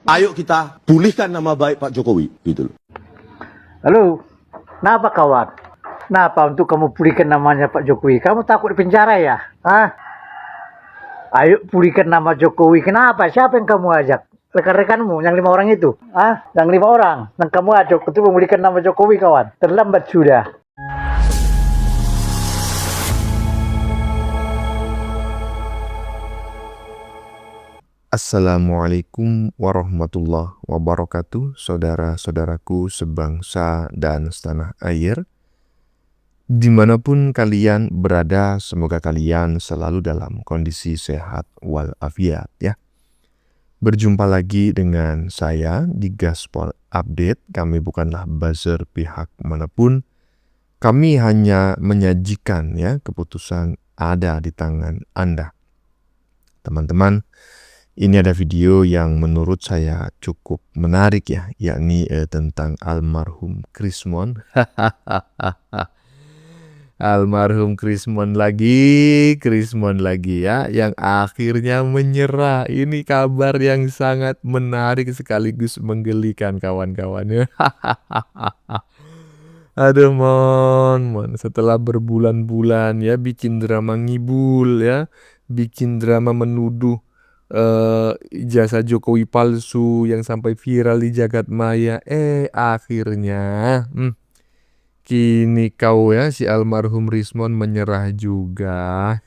Ayo kita pulihkan nama baik Pak Jokowi, gitu loh. Halo, kenapa kawan? Kenapa untuk kamu pulihkan namanya Pak Jokowi? Kamu takut di penjara ya? Hah? Ayo pulihkan nama Jokowi. Kenapa? Siapa yang kamu ajak? Rekan-rekanmu yang 5 orang itu? Hah? Yang 5 orang yang kamu ajak untuk memulihkan nama Jokowi, kawan. Terlambat sudah. Assalamualaikum warahmatullahi wabarakatuh, saudara-saudaraku sebangsa dan setanah air. Dimanapun kalian berada, semoga kalian selalu dalam kondisi sehat walafiat ya. Berjumpa lagi dengan saya di Gaspol Update. Kami bukanlah buzzer pihak manapun. Kami hanya menyajikan ya, keputusan ada di tangan Anda. Teman-teman, ini ada video yang menurut saya cukup menarik ya, yakni tentang almarhum Krismon. Almarhum Krismon lagi ya, yang akhirnya menyerah. Ini kabar yang sangat menarik sekaligus menggelikan kawan-kawan. Aduh mon, setelah berbulan-bulan ya bikin drama ngibul ya, bikin drama menuduh ijazah Jokowi palsu yang sampai viral di jagat maya. Akhirnya kini kau ya, si almarhum Rismon menyerah juga.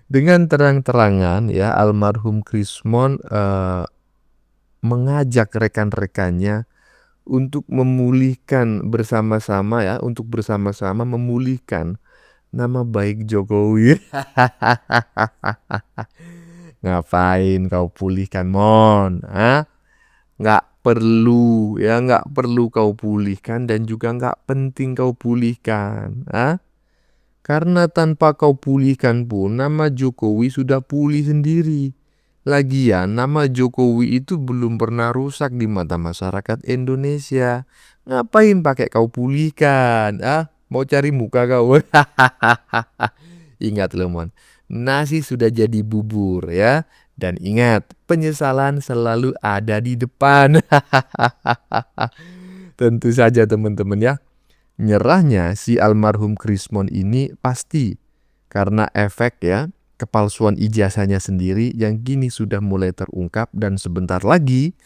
Dengan terang-terangan ya, almarhum Krismon mengajak rekan-rekannya untuk memulihkan bersama-sama ya, untuk bersama-sama memulihkan nama baik Jokowi. Ngapain kau pulihkan mon? Nggak perlu ya, nggak perlu kau pulihkan dan juga nggak penting kau pulihkan. Karena tanpa kau pulihkan pun nama Jokowi sudah pulih sendiri. Lagian nama Jokowi itu belum pernah rusak di mata masyarakat Indonesia. Ngapain pakai kau pulihkan? Mau cari muka kau? Ingat loh mon, nasi sudah jadi bubur ya. Dan ingat, penyesalan selalu ada di depan. Tentu saja teman-teman ya, nyerahnya si almarhum Krismon ini pasti karena efek ya, kepalsuan ijazahnya sendiri yang kini sudah mulai terungkap. Dan sebentar lagi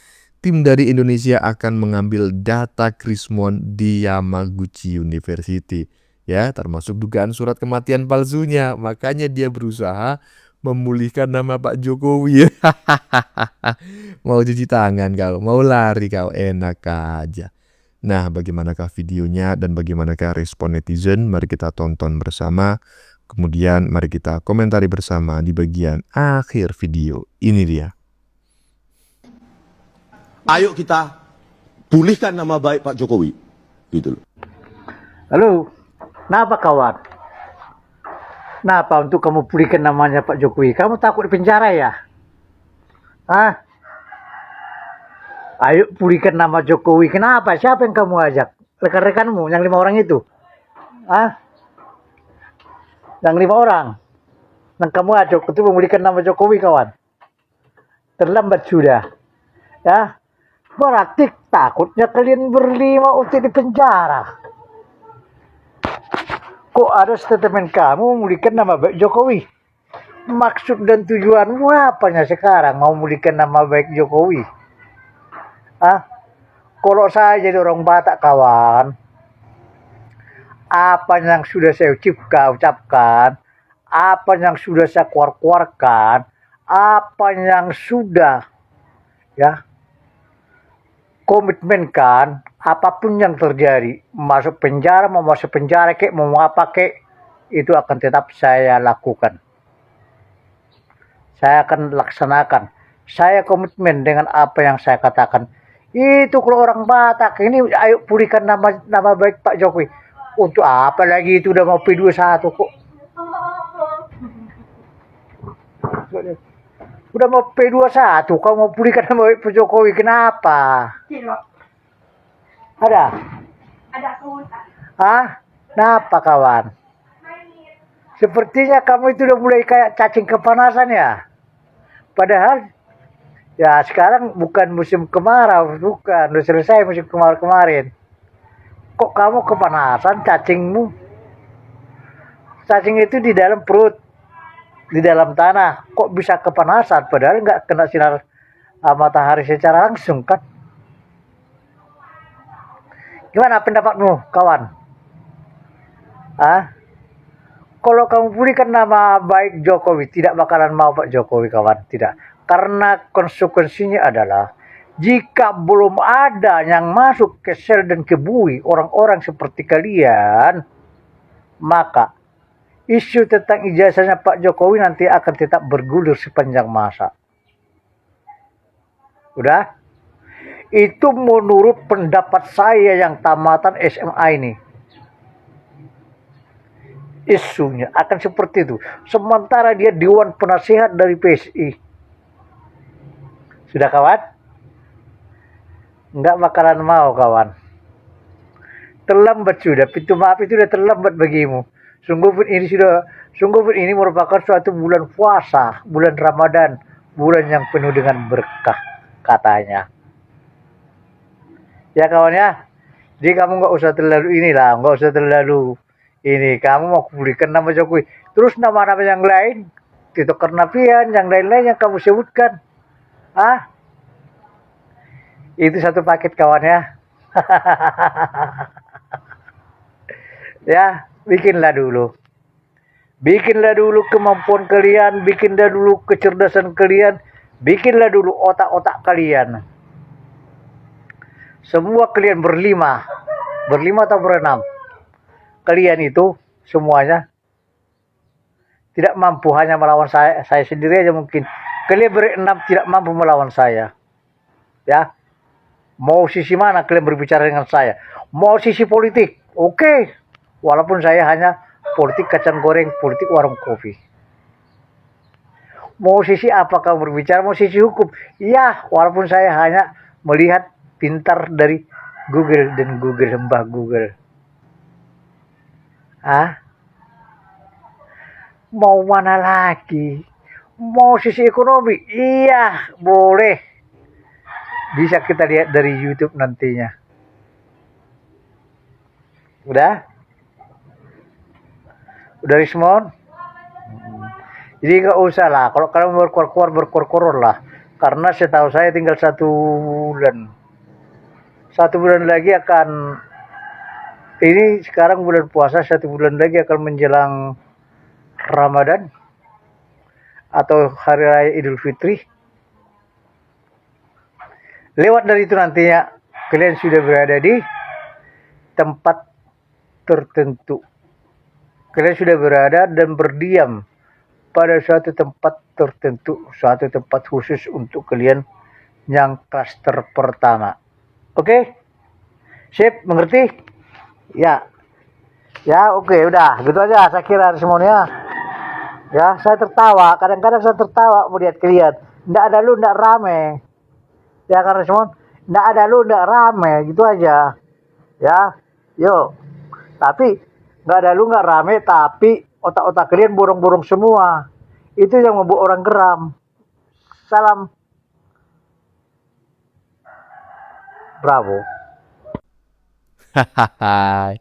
tim dari Indonesia akan mengambil data Krismon di Yamaguchi University ya, termasuk dugaan surat kematian palsunya. Makanya dia berusaha memulihkan nama Pak Jokowi. Mau cuci tangan kau, mau lari kau, enak aja. Nah, bagaimanakah videonya dan bagaimanakah respon netizen? Mari kita tonton bersama. Kemudian mari kita komentari bersama di bagian akhir video. Ini dia. Ayo kita pulihkan nama baik Pak Jokowi, gitu loh. Halo, kenapa kawan? Kenapa untuk kamu pulihkan namanya Pak Jokowi? Kamu takut di penjara ya? Hah? Ayo pulihkan nama Jokowi. Kenapa? Siapa yang kamu ajak? Rekan-rekanmu yang 5 orang itu? Yang 5 orang yang kamu ajak untuk memulihkan nama Jokowi, kawan. Terlambat sudah. Ya, berarti takutnya kalian berlima untuk di penjara. Kok ada statement kamu memulihkan nama baik Jokowi? Maksud dan tujuanmu apanya sekarang mau memulihkan nama baik Jokowi? Kalau saya jadi orang Batak, kawan, apa yang sudah saya ucapkan, apa yang sudah saya keluarkan, apa yang sudah ya komitmenkan, apapun yang terjadi, masuk penjara, mau masuk penjara kek, mau apa kek, itu akan tetap saya lakukan. Saya akan laksanakan. Saya komitmen dengan apa yang saya katakan. Itu kalau orang Batak ini, ayo pulihkan nama baik Pak Jokowi. Untuk apa lagi, itu udah mau P21 kok. Udah mau P21, kau mau pulihkan nama baik Pak Jokowi, kenapa? Ada kehutan. Kenapa kawan? Sepertinya kamu itu udah mulai kayak cacing kepanasan ya. Padahal Ya sekarang bukan musim kemarau, bukan. Udah selesai musim kemarau kemarin. Kok kamu kepanasan cacingmu? Cacing itu di dalam perut, di dalam tanah. Kok bisa kepanasan? Padahal nggak kena sinar matahari secara langsung kan? Gimana pendapatmu, kawan? Ah, kalau kamu pulihkan nama baik Jokowi, tidak bakalan mau Pak Jokowi, kawan. Tidak. Karena konsekuensinya adalah jika belum ada yang masuk ke sel dan ke bui orang-orang seperti kalian, maka isu tentang ijazahnya Pak Jokowi nanti akan tetap bergulir sepanjang masa. Udah? Itu menurut pendapat saya yang tamatan SMA ini. Isunya akan seperti itu. Sementara dia Dewan Penasihat dari PSI. Sudah kawan? Nggak bakalan mau kawan. Terlambat sudah. Pintu maaf itu sudah terlambat bagimu. Sungguh pun ini merupakan suatu bulan puasa, bulan Ramadan, bulan yang penuh dengan berkah katanya. Ya kawan ya. Jadi kamu nggak usah terlalu nggak usah terlalu ini. Kamu mau pulihkan nama Jokowi. Terus nama-nama yang lain, Tito Karnavian, yang lain-lain yang kamu sebutkan. Itu satu paket kawan ya. Ya, bikinlah dulu. Bikinlah dulu kemampuan kalian, bikinlah dulu kecerdasan kalian, bikinlah dulu otak-otak kalian. Semua kalian berlima atau berenam. Kalian itu semuanya tidak mampu hanya melawan saya sendiri aja mungkin. Kalian berenam tidak mampu melawan saya. Ya. Mau sisi mana kalian berbicara dengan saya? Mau sisi politik? Oke. Walaupun saya hanya politik kacang goreng, politik warung kopi. Mau sisi apa kamu berbicara? Mau sisi hukum? Ya, walaupun saya hanya melihat pintar dari Google dan Google Mbah Google. Mau mana lagi? Mau sisi ekonomi? Iya, boleh. Bisa kita lihat dari YouTube nantinya. Udah? Udah respon? Jadi nggak usah lah. Kalau kalian berkuar-kuar lah. Karena setahu saya tinggal 1 bulan. 1 bulan lagi akan, ini sekarang bulan puasa, 1 bulan lagi akan menjelang Ramadan atau Hari Raya Idul Fitri. Lewat dari itu nantinya kalian sudah berada di tempat tertentu. Kalian sudah berada dan berdiam pada suatu tempat tertentu, suatu tempat khusus untuk kalian yang klaster pertama. Oke? Sip, mengerti? Ya. Ya, oke, udah. Gitu aja saya kira semuanya. Ya, saya tertawa. Kadang-kadang saya tertawa melihat kalian. Nggak ada lu, nggak rame. Ya kan Resmon? Nggak ada lu, nggak rame. Gitu aja. Ya, yuk. Tapi nggak ada lu, nggak rame. Tapi otak-otak kalian borong-borong semua. Itu yang membuat orang geram. Salam. Bravo. Hahaha.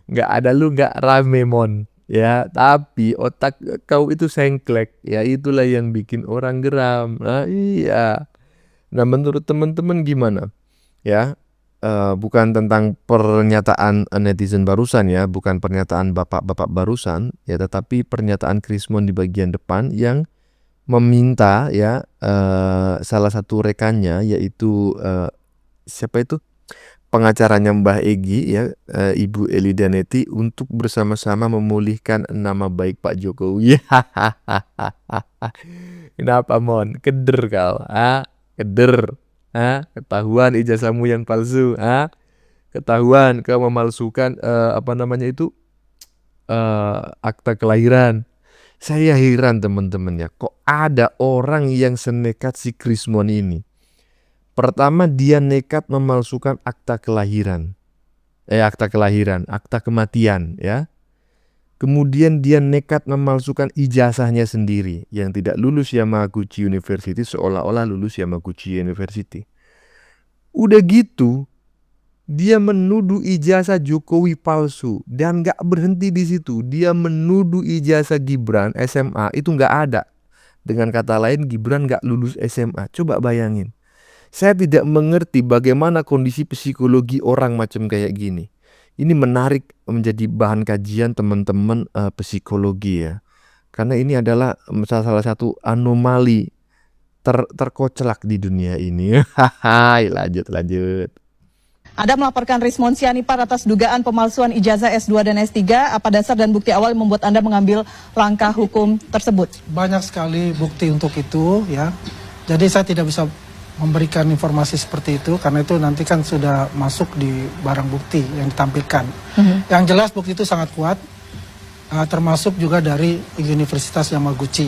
Nggak ada lu nggak rame mon. Ya, tapi otak kau itu sengklek. Ya, itulah yang bikin orang geram. Nah, iya. Nah, menurut teman-teman gimana? Ya, bukan tentang pernyataan netizen barusan ya, bukan pernyataan bapak-bapak barusan, ya, tetapi pernyataan Krismon di bagian depan yang meminta ya salah satu rekannya yaitu siapa itu? Pengacaranya Mbah Egy ya, Ibu Eli Daneti untuk bersama-sama memulihkan nama baik Pak Jokowi. Kenapa mon? Keder kau? Keder? Ketahuan ijazahmu yang palsu? Ketahuan kau memalsukan akta kelahiran. Saya heran teman-teman ya, kok ada orang yang senekat si Krismon ini. Pertama, dia nekat memalsukan akta kelahiran, akta kematian ya. Kemudian dia nekat memalsukan ijazahnya sendiri yang tidak lulus Yamaguchi University seolah-olah lulus Yamaguchi University. Udah gitu, dia menuduh ijazah Jokowi palsu dan gak berhenti di situ. Dia menuduh ijazah Gibran SMA itu gak ada. Dengan kata lain, Gibran gak lulus SMA. Coba bayangin. Saya tidak mengerti bagaimana kondisi psikologi orang macam kayak gini. Ini menarik menjadi bahan kajian teman-teman psikologi ya. Karena ini adalah salah satu anomali terkoclak di dunia ini. Lanjut. Anda melaporkan Rismon Sianipar atas dugaan pemalsuan ijazah S2 dan S3. Apa dasar dan bukti awal yang membuat Anda mengambil langkah hukum tersebut? Banyak sekali bukti untuk itu ya. Jadi saya tidak bisa memberikan informasi seperti itu karena itu nanti kan sudah masuk di barang bukti yang ditampilkan. Yang jelas bukti itu sangat kuat, termasuk juga dari Universitas Yamaguchi.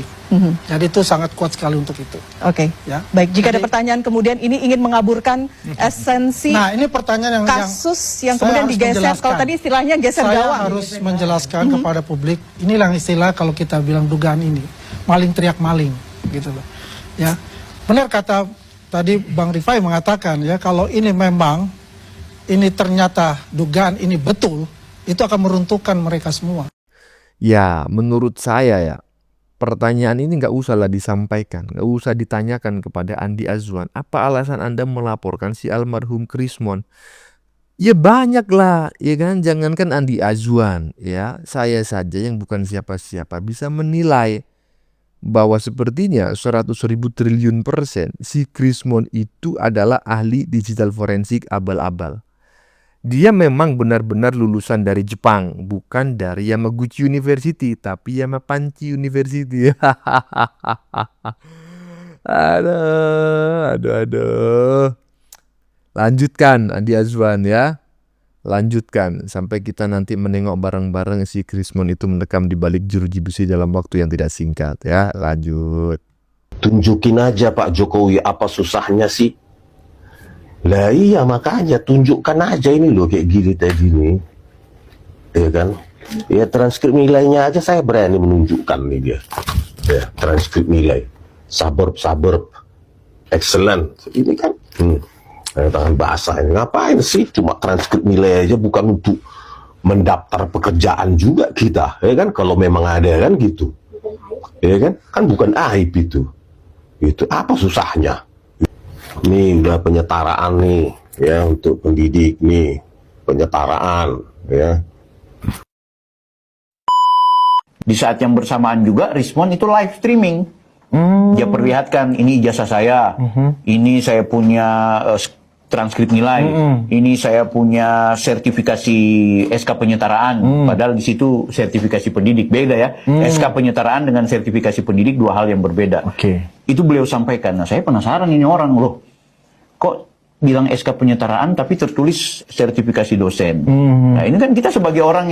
Jadi itu sangat kuat sekali untuk itu. Oke. Ya. Baik, jika ada pertanyaan kemudian ini ingin mengaburkan esensi Nah, ini pertanyaan kasus yang saya kemudian harus digeser. menjelaskan. Kalau tadi istilahnya geser Saya gawang. harus menjelaskan kepada publik. Inilah istilah kalau kita bilang dugaan ini, maling teriak maling, gitu loh. Ya, benar kata tadi Bang Rifai mengatakan ya, kalau ini memang ini ternyata dugaan ini betul, itu akan meruntuhkan mereka semua. Ya, menurut saya ya, pertanyaan ini nggak usah lah disampaikan, nggak usah ditanyakan kepada Andi Azwan. Apa alasan Anda melaporkan si almarhum Krismon? Ya banyak lah, ya kan? Jangankan Andi Azwan, ya saya saja yang bukan siapa-siapa bisa menilai bahwa sepertinya 100.000 triliun % si Krismon itu adalah ahli digital forensik abal-abal. Dia memang benar-benar lulusan dari Jepang, bukan dari Yamaguchi University, tapi Yamapanchi University. Aduh. Lanjutkan Andi Azwan ya. Lanjutkan sampai kita nanti menengok bareng-bareng si Krismon itu mendekam di balik jeruji besi dalam waktu yang tidak singkat ya. Lanjut. Tunjukin aja Pak Jokowi, apa susahnya sih? Lah iya, makanya tunjukkan aja ini loh kayak gini tadi nih. Ya kan? Ya transkrip nilainya aja saya berani menunjukkan nih dia. Ya, transkrip nilai. Suburb. Excellent. Ini kan tangan basah ini. Ngapain sih cuma transkrip nilai aja, bukan untuk mendaftar pekerjaan juga kita, ya kan, kalau memang ada kan gitu, ya kan bukan aib itu apa susahnya. Nih udah penyetaraan nih ya, untuk pendidik nih penyetaraan ya. Di saat yang bersamaan juga Rismon itu live streaming. Dia perlihatkan ini ijazah saya, ini saya punya transkrip nilai, ini saya punya sertifikasi SK penyetaraan, padahal di situ sertifikasi pendidik beda ya. SK penyetaraan dengan sertifikasi pendidik dua hal yang berbeda. Itu beliau sampaikan. Nah, saya penasaran ini orang loh, kok bilang SK penyetaraan tapi tertulis sertifikasi dosen. Nah, ini kan kita sebagai orang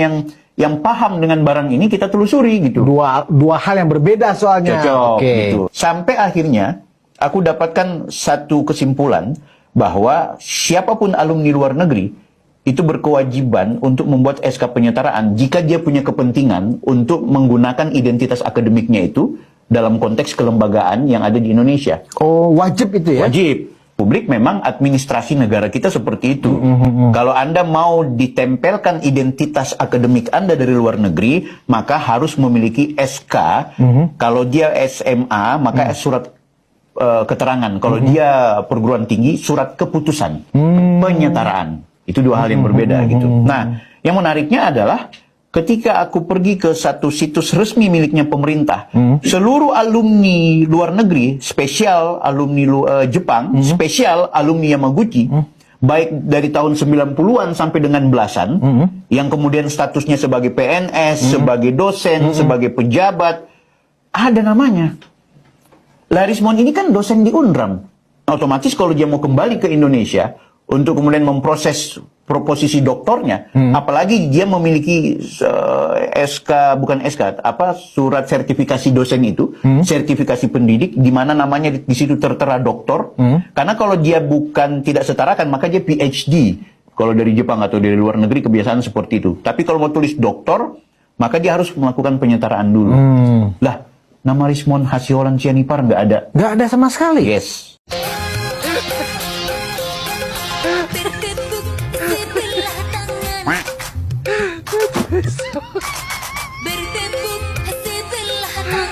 yang paham dengan barang ini, kita telusuri gitu. Dua hal yang berbeda soalnya. Cocok gitu. Sampai akhirnya aku dapatkan satu kesimpulan bahwa siapapun alumni luar negeri itu berkewajiban untuk membuat SK penyetaraan jika dia punya kepentingan untuk menggunakan identitas akademiknya itu dalam konteks kelembagaan yang ada di Indonesia. Oh, wajib itu ya? Wajib. Publik memang administrasi negara kita seperti itu. Kalau Anda mau ditempelkan identitas akademik Anda dari luar negeri, maka harus memiliki SK. Kalau dia SMA, maka surat keterangan. Kalau dia perguruan tinggi, surat keputusan penyetaraan. Itu dua hal yang berbeda gitu. Nah, yang menariknya adalah ketika aku pergi ke satu situs resmi miliknya pemerintah, seluruh alumni luar negeri, spesial alumni Jepang, spesial alumni Yamaguchi, baik dari tahun 90-an sampai dengan belasan, yang kemudian statusnya sebagai PNS, sebagai dosen, sebagai pejabat, ada namanya. Rismon ini kan dosen di UNRAM. Otomatis kalau dia mau kembali ke Indonesia untuk kemudian memproses proposisi doktornya, apalagi dia memiliki surat sertifikasi dosen itu, sertifikasi pendidik, di mana namanya di situ tertera doktor. Karena kalau dia bukan tidak setarakan, maka dia PhD. Kalau dari Jepang atau dari luar negeri kebiasaan seperti itu. Tapi kalau mau tulis doktor, maka dia harus melakukan penyetaraan dulu. Lah, nama Rismon Hasihorang Sianipar nggak ada. Nggak ada sama sekali. Yes. Bertepuk sebelah tangan. Bertepuk sebelah tangan.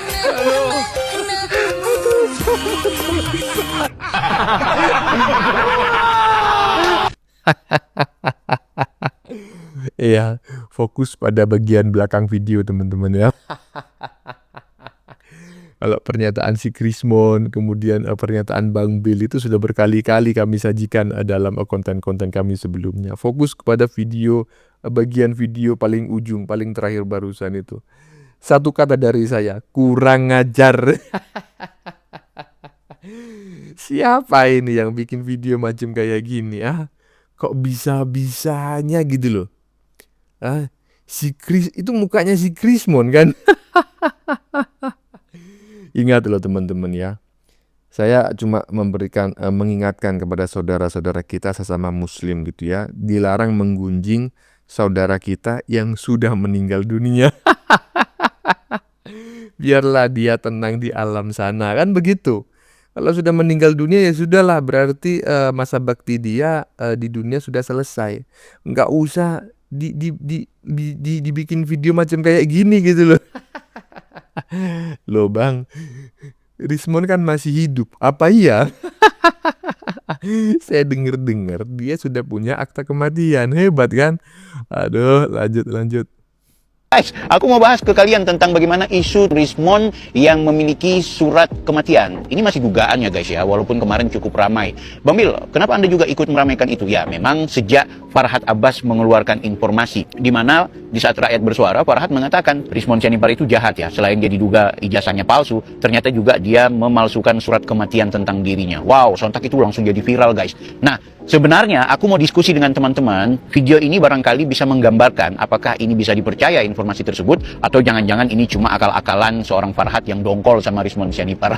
Iya, fokus pada bagian belakang video teman-teman ya. Kalau pernyataan si Krismon, kemudian pernyataan Bang Bill itu sudah berkali-kali kami sajikan dalam konten-konten kami sebelumnya. Fokus kepada video, bagian video paling ujung, paling terakhir barusan itu. Satu kata dari saya, kurang ajar. Siapa ini yang bikin video macam kayak gini? Kok bisa-bisanya gitu loh? Si Chris itu mukanya si Krismon kan? Ingat loh teman-teman ya. Saya cuma mengingatkan kepada saudara-saudara kita sesama muslim gitu ya, dilarang menggunjing saudara kita yang sudah meninggal dunia. Biarlah dia tenang di alam sana, kan begitu. Kalau sudah meninggal dunia ya sudahlah, berarti masa bakti dia di dunia sudah selesai. Nggak usah dibikin video macam kayak gini gitu loh. Loh Bang, Rismon kan masih hidup. Apa iya? Saya dengar dia sudah punya akta kematian. Hebat kan? Aduh, lanjut. Guys, aku mau bahas ke kalian tentang bagaimana isu Rismon yang memiliki surat kematian. Ini masih dugaan ya guys ya, walaupun kemarin cukup ramai. Bang Bil, kenapa Anda juga ikut meramaikan itu? Ya, memang sejak Farhad Abbas mengeluarkan informasi, di mana di saat rakyat bersuara, Farhad mengatakan Rismon Sianipar itu jahat ya. Selain dia diduga ijazahnya palsu, ternyata juga dia memalsukan surat kematian tentang dirinya. Wow, sontak itu langsung jadi viral guys. Nah, sebenarnya aku mau diskusi dengan teman-teman, video ini barangkali bisa menggambarkan apakah ini bisa dipercaya informasi tersebut, atau jangan-jangan ini cuma akal-akalan seorang Farhad yang dongkol sama Rismon Sianipar.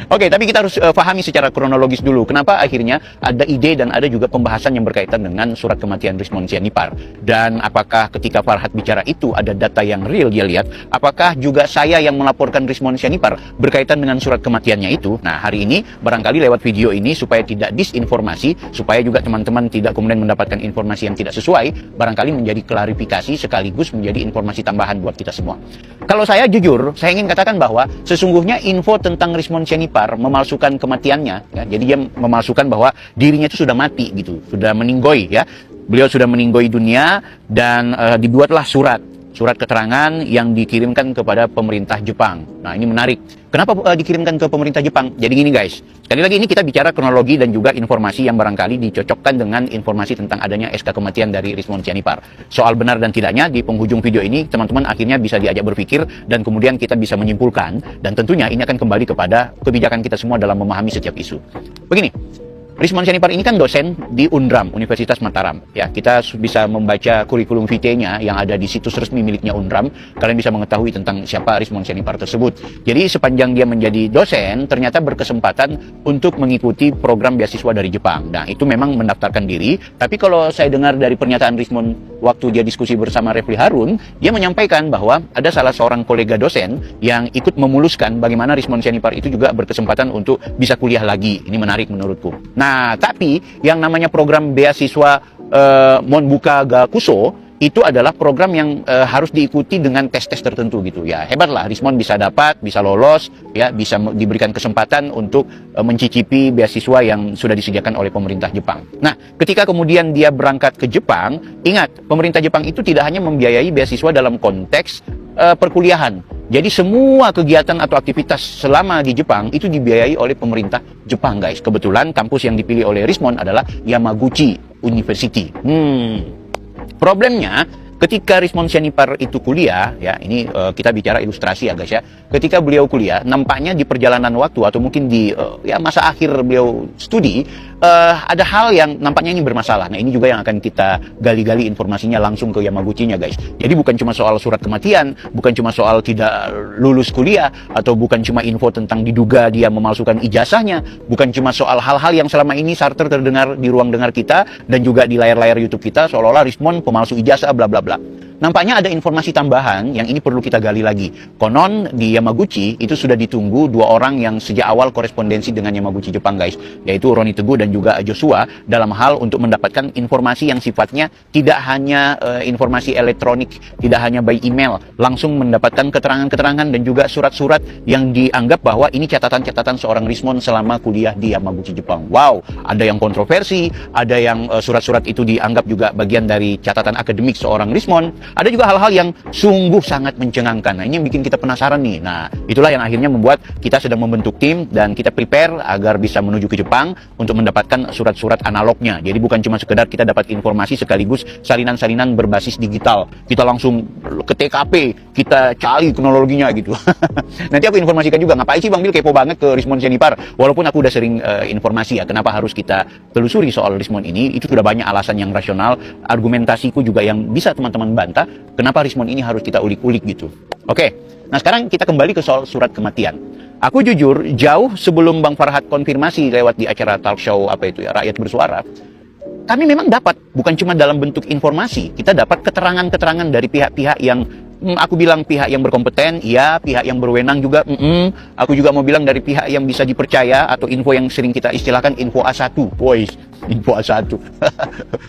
Oke, tapi kita harus pahami secara kronologis dulu kenapa akhirnya ada ide dan ada juga pembahasan yang berkaitan dengan surat kematian Rismon Sianipar. Dan apakah ketika Farhad bicara itu ada data yang real dia lihat, apakah juga saya yang melaporkan Rismon Sianipar berkaitan dengan surat kematiannya itu. Nah, hari ini barangkali lewat video ini supaya tidak disinformasi, supaya juga teman-teman tidak kemudian mendapatkan informasi yang tidak sesuai, barangkali menjadi klarifikasi sekaligus menjadi informasi tambahan buat kita semua. Kalau saya jujur, saya ingin katakan bahwa sesungguhnya info tentang Rismon Sianipar memalsukan kematiannya, ya, jadi dia memalsukan bahwa dirinya itu sudah mati gitu, sudah meninggoy ya. Beliau sudah meninggoy dunia dan dibuatlah surat keterangan yang dikirimkan kepada pemerintah Jepang. Nah, ini menarik. Kenapa dikirimkan ke pemerintah Jepang? Jadi gini guys, sekali lagi ini kita bicara kronologi dan juga informasi yang barangkali dicocokkan dengan informasi tentang adanya SK kematian dari Rismon Sianipar. Soal benar dan tidaknya di penghujung video ini teman-teman akhirnya bisa diajak berpikir dan kemudian kita bisa menyimpulkan, dan tentunya ini akan kembali kepada kebijakan kita semua dalam memahami setiap isu. Begini, Rismon Sianipar ini kan dosen di UNRAM, Universitas Mataram. Ya, kita bisa membaca kurikulum vitae-nya yang ada di situs resmi miliknya UNRAM. Kalian bisa mengetahui tentang siapa Rismon Sianipar tersebut. Jadi sepanjang dia menjadi dosen, ternyata berkesempatan untuk mengikuti program beasiswa dari Jepang. Nah, itu memang mendaftarkan diri. Tapi kalau saya dengar dari pernyataan Rismon waktu dia diskusi bersama Refli Harun, dia menyampaikan bahwa ada salah seorang kolega dosen yang ikut memuluskan bagaimana Rismon Sianipar itu juga berkesempatan untuk bisa kuliah lagi. Ini menarik menurutku. Nah, tapi yang namanya program beasiswa Monbuka Gakuso itu adalah program yang harus diikuti dengan tes-tes tertentu gitu ya. Hebatlah Rismon bisa dapat, bisa lolos, ya, bisa diberikan kesempatan untuk mencicipi beasiswa yang sudah disediakan oleh pemerintah Jepang. Nah, ketika kemudian dia berangkat ke Jepang, ingat, pemerintah Jepang itu tidak hanya membiayai beasiswa dalam konteks perkuliahan. Jadi semua kegiatan atau aktivitas selama di Jepang itu dibiayai oleh pemerintah Jepang, guys. Kebetulan kampus yang dipilih oleh Rismon adalah Yamaguchi University. Problemnya, ketika Rismon Sianipar itu kuliah, ya ini kita bicara ilustrasi ya guys ya. Ketika beliau kuliah, nampaknya di perjalanan waktu atau mungkin di masa akhir beliau studi, ada hal yang nampaknya ini bermasalah. Nah, ini juga yang akan kita gali-gali informasinya langsung ke Yamaguchi-nya guys. Jadi bukan cuma soal surat kematian, bukan cuma soal tidak lulus kuliah, atau bukan cuma info tentang diduga dia memalsukan ijazahnya, bukan cuma soal hal-hal yang selama ini sarter terdengar di ruang dengar kita dan juga di layar-layar YouTube kita seolah-olah Rismon pemalsu ijazah bla bla bla. nampaknya ada informasi tambahan yang ini perlu kita gali lagi. Konon di Yamaguchi itu sudah ditunggu 2 orang yang sejak awal korespondensi dengan Yamaguchi Jepang guys, yaitu Roni Teguh dan juga Joshua, dalam hal untuk mendapatkan informasi yang sifatnya tidak hanya informasi elektronik, tidak hanya by email, langsung mendapatkan keterangan-keterangan dan juga surat-surat yang dianggap bahwa ini catatan-catatan seorang Rismond selama kuliah di Yamaguchi Jepang. Wow, ada yang kontroversi, ada yang surat-surat itu dianggap juga bagian dari catatan akademik seorang Rismond. Ada juga hal-hal yang sungguh sangat mencengangkan. Nah, ini yang bikin kita penasaran nih. Nah, itulah yang akhirnya membuat kita sedang membentuk tim dan kita prepare agar bisa menuju ke Jepang untuk mendapatkan surat-surat analognya. Jadi bukan cuma sekedar kita dapat informasi sekaligus salinan-salinan berbasis digital. Kita langsung ke TKP, kita cari kronologinya gitu. Nanti aku informasikan juga, ngapain sih Bang Bil kepo banget ke Rismond Sianipar? Walaupun aku udah sering informasi ya, kenapa harus kita telusuri soal Rismond ini, itu sudah banyak alasan yang rasional, argumentasiku juga yang bisa teman-teman bantah, kenapa Rismond ini harus kita ulik-ulik gitu. Oke, nah sekarang kita kembali ke soal surat kematian. Aku jujur, jauh sebelum Bang Farhad konfirmasi lewat di acara talk show apa itu ya, Rakyat Bersuara, kami memang dapat, bukan cuma dalam bentuk informasi, kita dapat keterangan-keterangan dari pihak-pihak yang aku bilang pihak yang berkompeten, ya, pihak yang berwenang juga, aku juga mau bilang dari pihak yang bisa dipercaya, atau info yang sering kita istilahkan info A1, boys, info A1,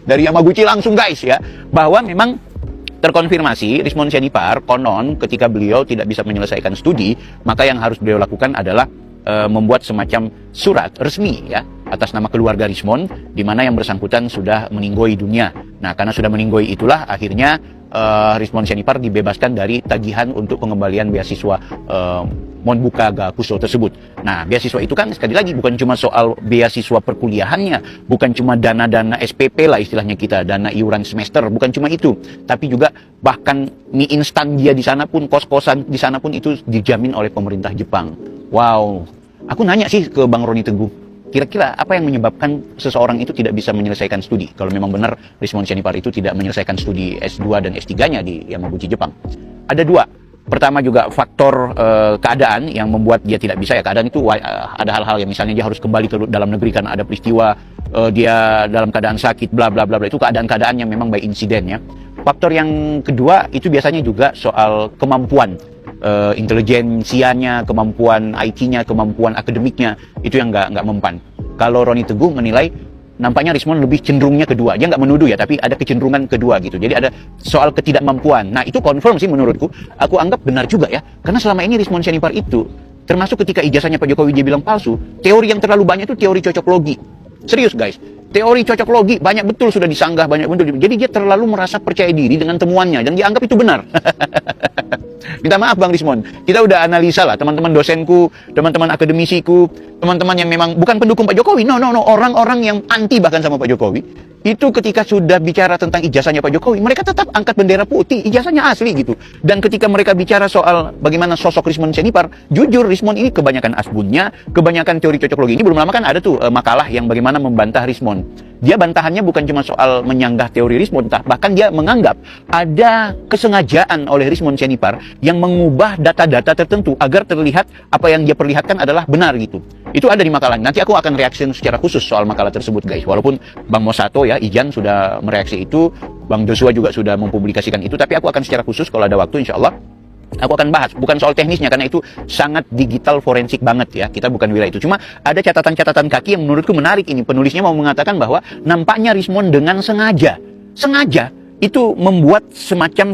dari Yamaguchi langsung guys ya, bahwa memang terkonfirmasi Rismond Sianipar konon ketika beliau tidak bisa menyelesaikan studi, maka yang harus beliau lakukan adalah membuat semacam surat resmi ya atas nama keluarga Rismond, di mana yang bersangkutan sudah meninggoy dunia. Nah, karena sudah meninggoy itulah akhirnya Rismond Sianipar dibebaskan dari tagihan untuk pengembalian beasiswa Monbuka Gakuso tersebut. Nah, beasiswa itu kan sekali lagi bukan cuma soal beasiswa perkuliahannya, bukan cuma dana-dana SPP lah istilahnya kita, dana iuran semester, bukan cuma itu, tapi juga bahkan mie instan dia di sana pun, kos-kosan di sana pun itu dijamin oleh pemerintah Jepang. Wow, aku nanya sih ke Bang Roni Teguh, kira-kira apa yang menyebabkan seseorang itu tidak bisa menyelesaikan studi? Kalau memang benar Rismond Sianipar itu tidak menyelesaikan studi S2 dan S3-nya di Yamaguchi Jepang. Ada 2. Pertama juga faktor keadaan yang membuat dia tidak bisa ya. Keadaan itu ada hal-hal yang misalnya dia harus kembali ke dalam negeri karena ada peristiwa dia dalam keadaan sakit, bla bla bla bla. Itu keadaan-keadaan yang memang by insiden ya. Faktor yang kedua itu biasanya juga soal kemampuan intelijensianya, kemampuan IT-nya, kemampuan akademiknya, itu yang nggak mempan. Kalau Roni Teguh menilai nampaknya Rismond lebih cenderungnya kedua. Dia nggak menuduh ya, tapi ada kecenderungan kedua gitu. Jadi ada soal ketidakmampuan. Nah, itu confirm sih menurutku. Aku anggap benar juga ya. Karena selama ini Rismond Sianipar itu, termasuk ketika ijazahnya Pak Jokowi dia bilang palsu, teori yang terlalu banyak itu teori cocok logi. Serius guys. Teori cocok logi banyak betul sudah disanggah, banyak betul. Jadi dia terlalu merasa percaya diri dengan temuannya dan dia anggap itu benar. Minta maaf Bang Rismond, kita udah analisa lah teman-teman dosenku, teman-teman akademisiku, teman-teman yang memang bukan pendukung Pak Jokowi, no, orang-orang yang anti bahkan sama Pak Jokowi, itu ketika sudah bicara tentang ijazahnya Pak Jokowi, mereka tetap angkat bendera putih, ijazahnya asli gitu. Dan ketika mereka bicara soal bagaimana sosok Rismond Sianipar, jujur Rismond ini kebanyakan asbunnya, kebanyakan teori cocok logi. Ini belum lama kan ada tuh makalah yang bagaimana membantah Rismond. Dia bantahannya bukan cuma soal menyanggah teori Rismond, bahkan dia menganggap ada kesengajaan oleh Rismond Sianipar yang mengubah data-data tertentu agar terlihat apa yang dia perlihatkan adalah benar gitu. Itu ada di makalah. Nanti aku akan reaksi secara khusus soal makalah tersebut guys. Walaupun Bang Mosato ya, Ijan sudah mereaksi itu, Bang Joshua juga sudah mempublikasikan itu, tapi aku akan secara khusus kalau ada waktu insya Allah aku akan bahas, bukan soal teknisnya karena itu sangat digital forensik banget ya. Kita bukan wilayah itu. Cuma ada catatan-catatan kaki yang menurutku menarik ini. Penulisnya mau mengatakan bahwa nampaknya Rismond dengan sengaja itu membuat semacam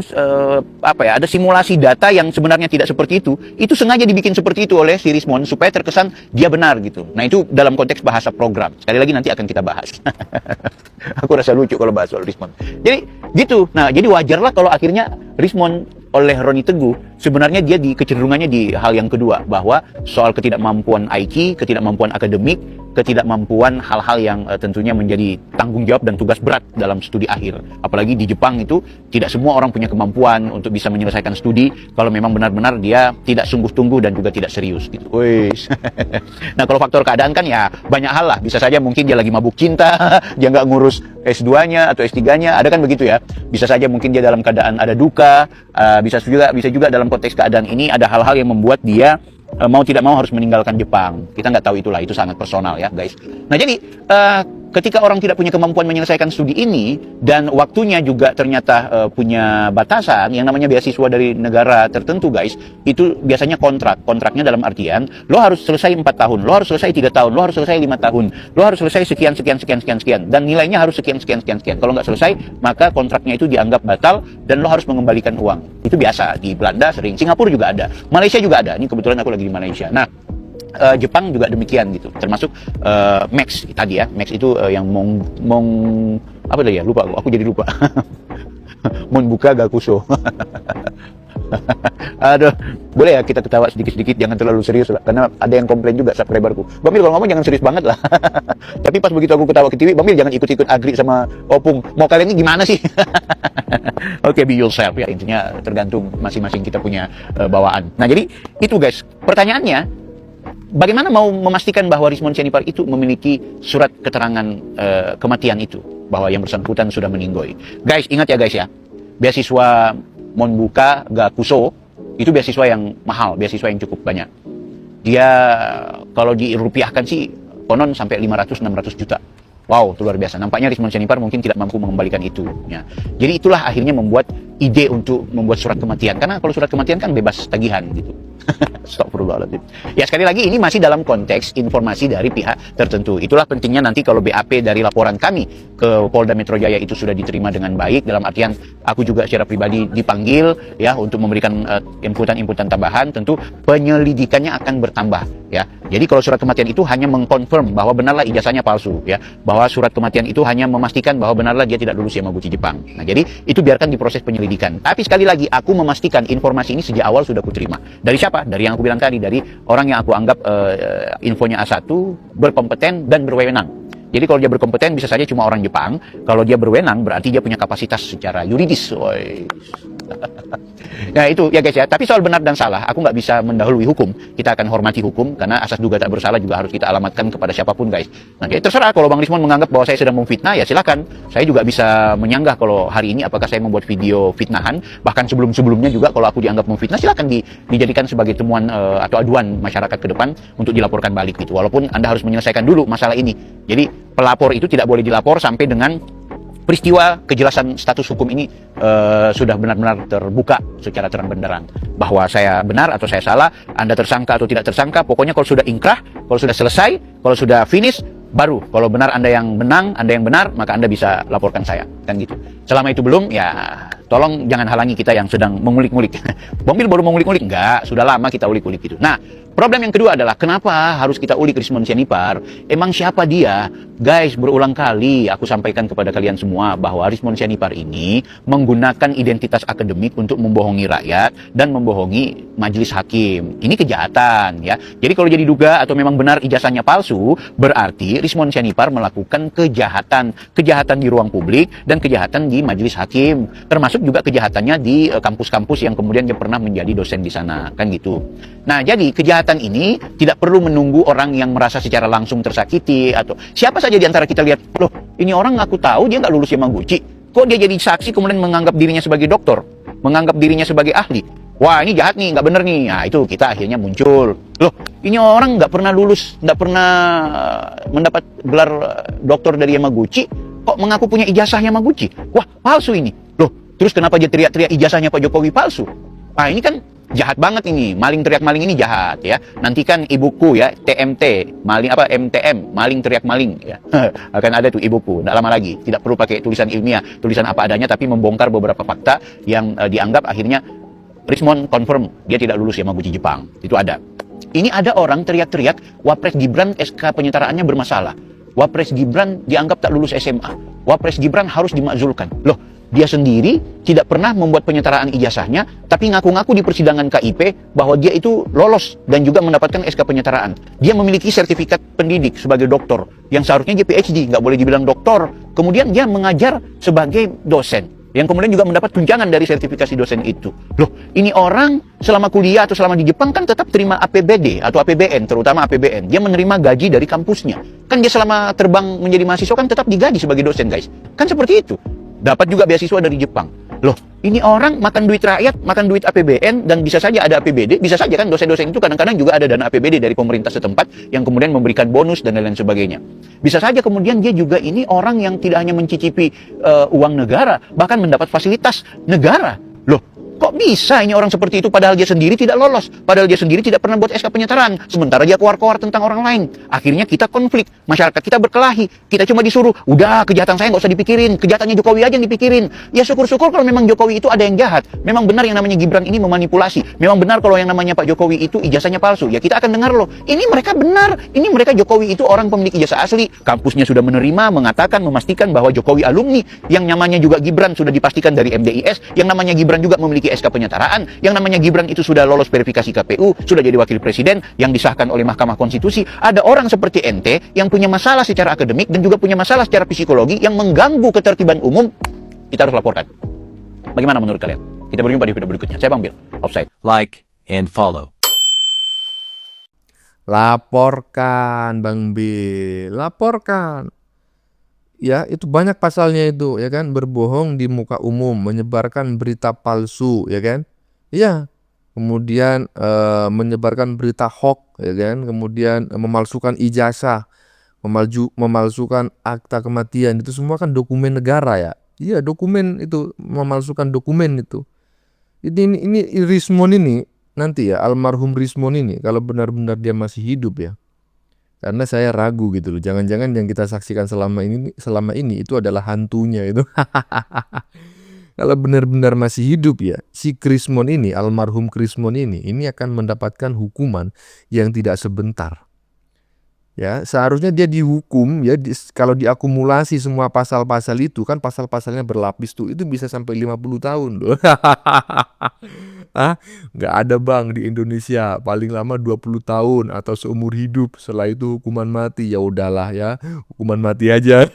ada simulasi data yang sebenarnya tidak seperti itu. Itu sengaja dibikin seperti itu oleh si Rismond supaya terkesan dia benar gitu. Nah, itu dalam konteks bahasa program. Sekali lagi nanti akan kita bahas. Aku rasa lucu kalau bahas soal Rismond. Jadi gitu. Nah, jadi wajarlah kalau akhirnya Rismond oleh Roni Teguh sebenarnya dia kecenderungannya di hal yang kedua, bahwa soal ketidakmampuan IQ, ketidakmampuan akademik, ketidakmampuan hal-hal yang tentunya menjadi tanggung jawab dan tugas berat dalam studi akhir. Apalagi di Jepang itu tidak semua orang punya kemampuan untuk bisa menyelesaikan studi kalau memang benar-benar dia tidak sungguh-sungguh dan juga tidak serius gitu. Wis. Nah, kalau faktor keadaan kan ya banyak hal lah. Bisa saja mungkin dia lagi mabuk cinta, dia nggak ngurus S2-nya atau S3-nya, ada kan begitu ya. Bisa saja mungkin dia dalam keadaan ada duka, bisa juga dalam konteks keadaan ini ada hal-hal yang membuat dia mau tidak mau harus meninggalkan Jepang. Kita nggak tahu itulah, itu sangat personal ya guys. Nah, jadi ketika orang tidak punya kemampuan menyelesaikan studi ini dan waktunya juga ternyata punya batasan, yang namanya beasiswa dari negara tertentu guys, itu biasanya kontraknya dalam artian lo harus selesai 4 tahun, lo harus selesai 3 tahun, lo harus selesai 5 tahun, lo harus selesai sekian dan nilainya harus sekian. Kalau nggak selesai maka kontraknya itu dianggap batal dan lo harus mengembalikan uang. Itu biasa di Belanda sering, Singapura juga ada, Malaysia juga ada. Ini kebetulan aku lagi di Malaysia. Nah, Jepang juga demikian gitu, termasuk Max tadi ya. Max itu yang apa tadi ya, lupa aku jadi lupa. Monbuka Gakuso. Aduh, boleh ya kita ketawa sedikit-sedikit, jangan terlalu serius lah, karena ada yang komplain juga subscriberku, Bang Mil kalau ngomong jangan serius banget lah. Tapi pas begitu aku ketawa ke TV, Bang Mil jangan ikut-ikut agree sama Opung, mau kalian ini gimana sih? Oke, be yourself ya, intinya tergantung masing-masing kita punya bawaan. Nah jadi itu guys, pertanyaannya, bagaimana mau memastikan bahwa Rismon Sianipar itu memiliki surat keterangan kematian itu, bahwa yang bersangkutan sudah meninggoy. Guys, ingat ya guys ya, beasiswa Monbuka Gakuso itu beasiswa yang mahal, beasiswa yang cukup banyak. Dia kalau dirupiahkan sih konon sampai 500-600 juta. Wow, itu luar biasa. Nampaknya Rismon Sianipar mungkin tidak mampu mengembalikan itu. Ya. Jadi itulah akhirnya membuat ide untuk membuat surat kematian. Karena kalau surat kematian kan bebas tagihan gitu. Astagfirullahaladzim. Ya sekali lagi ini masih dalam konteks informasi dari pihak tertentu. Itulah pentingnya nanti kalau BAP dari laporan kami ke Polda Metro Jaya itu sudah diterima dengan baik. Dalam artian aku juga secara pribadi dipanggil ya untuk memberikan inputan-inputan tambahan. Tentu penyelidikannya akan bertambah ya. Jadi kalau surat kematian itu hanya mengkonfirm bahwa benarlah ijazahnya palsu ya. Bahwa surat kematian itu hanya memastikan bahwa benarlah dia tidak lulus Yamaguchi Jepang. Nah jadi itu biarkan diproses penyelidikan. Tapi sekali lagi aku memastikan informasi ini sejak awal sudah kuterima. Dari siapa? Dari yang aku bilang tadi, dari orang yang aku anggap infonya A1, berkompeten dan berwenang. Jadi kalau dia berkompeten bisa saja cuma orang Jepang, kalau dia berwenang berarti dia punya kapasitas secara yuridis. Nah itu ya guys ya, tapi soal benar dan salah aku nggak bisa mendahului hukum. Kita akan hormati hukum karena asas duga tak bersalah juga harus kita alamatkan kepada siapapun guys. Nah jadi terserah, kalau Bang Rismon menganggap bahwa saya sedang memfitnah ya silakan. Saya juga bisa menyanggah kalau hari ini apakah saya membuat video fitnahan, bahkan sebelum-sebelumnya juga kalau aku dianggap memfitnah silakan dijadikan sebagai temuan atau aduan masyarakat ke depan untuk dilaporkan balik gitu. Walaupun Anda harus menyelesaikan dulu masalah ini. Jadi pelapor itu tidak boleh dilapor sampai dengan peristiwa kejelasan status hukum ini sudah benar-benar terbuka secara terang benderang. Bahwa saya benar atau saya salah, Anda tersangka atau tidak tersangka, pokoknya kalau sudah ingkrah, kalau sudah selesai, kalau sudah finish, baru kalau benar Anda yang menang, Anda yang benar, maka Anda bisa laporkan saya. Kan gitu. Selama itu belum, ya tolong jangan halangi kita yang sedang mengulik-ngulik. Bang Mil baru mengulik-ngulik? Enggak, sudah lama kita ulik-ulik gitu. Nah, problem yang kedua adalah kenapa harus kita ulik Rismon Sianipar? Emang siapa dia? Guys, berulang kali aku sampaikan kepada kalian semua bahwa Rismon Sianipar ini menggunakan identitas akademik untuk membohongi rakyat dan membohongi majelis hakim. Ini kejahatan ya. Jadi kalau jadi duga atau memang benar ijazahnya palsu, berarti Rismon Sianipar melakukan kejahatan di ruang publik dan kejahatan di majelis hakim. Termasuk juga kejahatannya di kampus-kampus yang kemudian dia pernah menjadi dosen di sana, kan gitu. Nah, jadi kejahatan ini tidak perlu menunggu orang yang merasa secara langsung tersakiti atau siapa saja di antara kita lihat, loh, ini orang ngaku tahu dia nggak lulus Yamaguchi, kok dia jadi saksi kemudian menganggap dirinya sebagai doktor, menganggap dirinya sebagai ahli. Wah, ini jahat nih, nggak bener nih. Nah, itu kita akhirnya muncul. Loh, ini orang nggak pernah lulus, nggak pernah mendapat gelar doktor dari Yamaguchi, kok mengaku punya ijazah Yamaguchi? Wah, palsu ini. Loh, terus kenapa dia teriak-teriak ijazahnya Pak Jokowi palsu? Ah, ini kan jahat banget ini, maling teriak maling ini jahat ya. Nanti kan ibuku ya, TMT, maling apa MTM, maling teriak maling ya. Akan ada tuh ibuku, tidak lama lagi. Tidak perlu pakai tulisan ilmiah, tulisan apa adanya, tapi membongkar beberapa fakta yang dianggap akhirnya Rismon confirm dia tidak lulus Yamaguchi Jepang. Itu ada. Ini ada orang teriak-teriak Wapres Gibran SK penyetaraannya bermasalah. Wapres Gibran dianggap tak lulus SMA. Wapres Gibran harus dimakzulkan. Loh, dia sendiri tidak pernah membuat penyetaraan ijazahnya, tapi ngaku-ngaku di persidangan KIP bahwa dia itu lolos dan juga mendapatkan SK penyetaraan. Dia memiliki sertifikat pendidik sebagai doktor, yang seharusnya dia PhD, nggak boleh dibilang doktor. Kemudian dia mengajar sebagai dosen, yang kemudian juga mendapat tunjangan dari sertifikasi dosen itu. Loh, ini orang selama kuliah atau selama di Jepang kan tetap terima APBD atau APBN, terutama APBN. Dia menerima gaji dari kampusnya. Kan dia selama terbang menjadi mahasiswa kan tetap digaji sebagai dosen, guys. Kan seperti itu. Dapat juga beasiswa dari Jepang. Loh, ini orang makan duit rakyat, makan duit APBN, dan bisa saja ada APBD, bisa saja kan dosen-dosen itu kadang-kadang juga ada dana APBD dari pemerintah setempat yang kemudian memberikan bonus dan lain-lain sebagainya. Bisa saja kemudian dia juga ini orang yang tidak hanya mencicipi uang negara, bahkan mendapat fasilitas negara. Loh, kok bisa ini orang seperti itu padahal dia sendiri tidak lolos, padahal dia sendiri tidak pernah buat SK penyetaraan, sementara dia keluar-keluar tentang orang lain. Akhirnya kita konflik, masyarakat kita berkelahi, kita cuma disuruh, udah kejahatan saya nggak usah dipikirin, kejahatannya Jokowi aja yang dipikirin. Ya syukur-syukur kalau memang Jokowi itu ada yang jahat, memang benar yang namanya Gibran ini memanipulasi, memang benar kalau yang namanya Pak Jokowi itu ijazahnya palsu, ya kita akan dengar loh, ini mereka benar, ini mereka Jokowi itu orang pemilik ijazah asli, kampusnya sudah menerima, mengatakan, memastikan bahwa Jokowi alumni, yang namanya juga Gibran sudah dipastikan dari MDIS, yang namanya Gibran juga memiliki SK penyetaraan, yang namanya Gibran itu sudah lolos verifikasi KPU, sudah jadi wakil presiden yang disahkan oleh Mahkamah Konstitusi. Ada orang seperti ente yang punya masalah secara akademik dan juga punya masalah secara psikologi yang mengganggu ketertiban umum, kita harus laporkan. Bagaimana menurut kalian? Kita berjumpa di video berikutnya. Saya Bang Bil, Offside. Like and follow. Laporkan Bang Bil, laporkan. Ya, itu banyak pasalnya itu, ya kan? Berbohong di muka umum, menyebarkan berita palsu, ya kan? Iya. Kemudian menyebarkan berita hoax, ya kan? Kemudian memalsukan ijazah, memalsukan akta kematian, itu semua kan dokumen negara ya. Iya, dokumen itu, memalsukan dokumen itu. Ini Rismon ini nanti ya, almarhum Rismon ini kalau benar-benar dia masih hidup ya. Karena saya ragu gitu loh, jangan-jangan yang kita saksikan selama ini itu adalah hantunya itu. Kalau benar-benar masih hidup ya, si Krismon ini, almarhum Krismon ini akan mendapatkan hukuman yang tidak sebentar. Ya, seharusnya dia dihukum ya, kalau diakumulasi semua pasal-pasal itu kan pasal-pasalnya berlapis tuh, itu bisa sampai 50 tahun loh. Nggak ada Bang di Indonesia, paling lama 20 tahun atau seumur hidup, setelah itu hukuman mati. Ya udahlah ya, hukuman mati aja.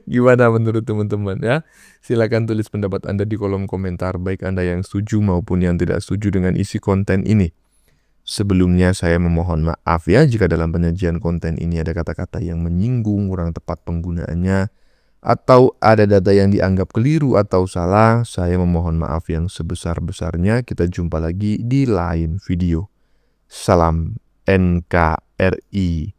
Gimana menurut teman-teman ya? Silakan tulis pendapat Anda di kolom komentar, baik Anda yang setuju maupun yang tidak setuju dengan isi konten ini. Sebelumnya saya memohon maaf ya jika dalam penyajian konten ini ada kata-kata yang menyinggung, kurang tepat penggunaannya, atau ada data yang dianggap keliru atau salah. Saya memohon maaf yang sebesar-besarnya. Kita jumpa lagi di lain video. Salam NKRI.